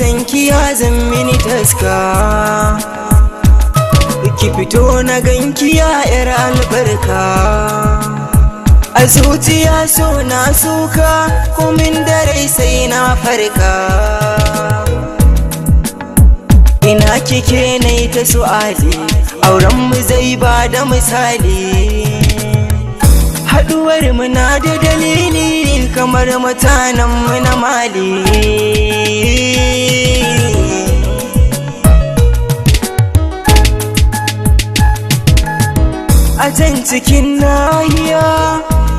san ki ya zan mini taska, ki fito na ganki ya yar albarka. A zuciya so na suka, komin dare sai na farka. Ina kike nai ta su'ali, auren mu zai ba da misali. Haduwar mu na da dalili, kamar mutanen mu na Mali. A can cikin nahiya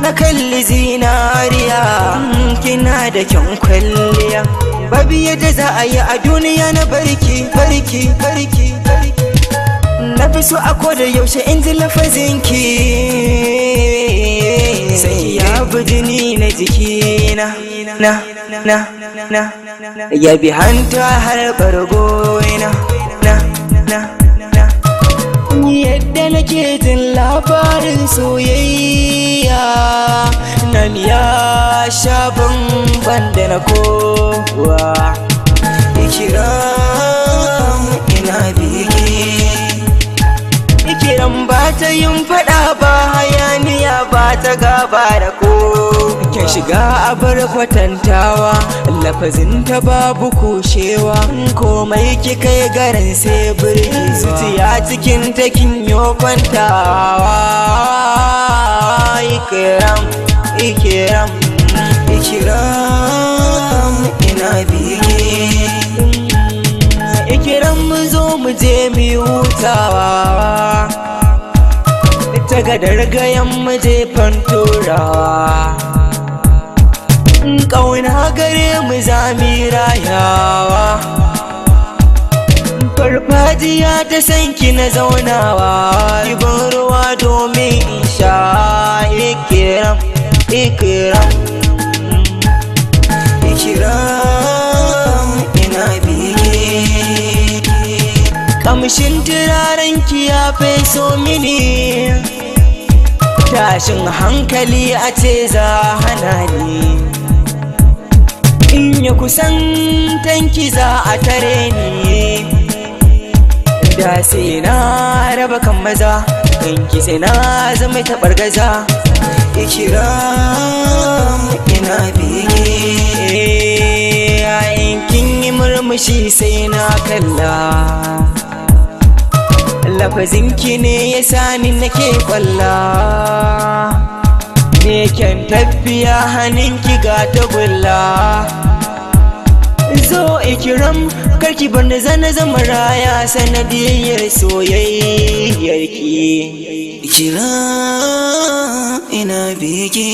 na kalli zinariya, kina da kyan kwalliya. Babu yadda za a yi a duniya na barki. Na fi so a koda yaushe in ji lafazinki, sai ya bi jini na jikina. Ya bi hanta har bargoina. Yadda nake jin labarin soyayya nan ya sha bamban da na kowa. Ikiram ina bege, ikiram ba ta yin fada ba, hayaniya ba ta gaba da ko. Kyan shiga a bar kwatantawa, lafazinta babu kushewa. Komai kika yi garin sai birki, zuciya cikin takin yo kwantawa. Ikiram ina bege. Ikiram mu zo mu je mu hutawa, ta gadar gayan mu je fanturawa. Ƙauna gare mu zami rayawa, farfajiya ta sanki na zaunawa. Ibin ruwa domin in sha. Ikiram ina bege. Kamshin turaren ki ya feso mini, tashin hankali a ce za hana ni. In ya kusan tanki za a tare ni, da sai na raba kan maza, kanki sai na zama taɓar gaza. Ikiram ina bege. In kin yi murmushi sai na kalla, lafazinki ne ya sani nake kwalla. Me kyan tafiya hannunki ga tagulla. Zo ikiram karki banda zana zama raya, sanadiyar soyayyarki. Ikiram ina bege.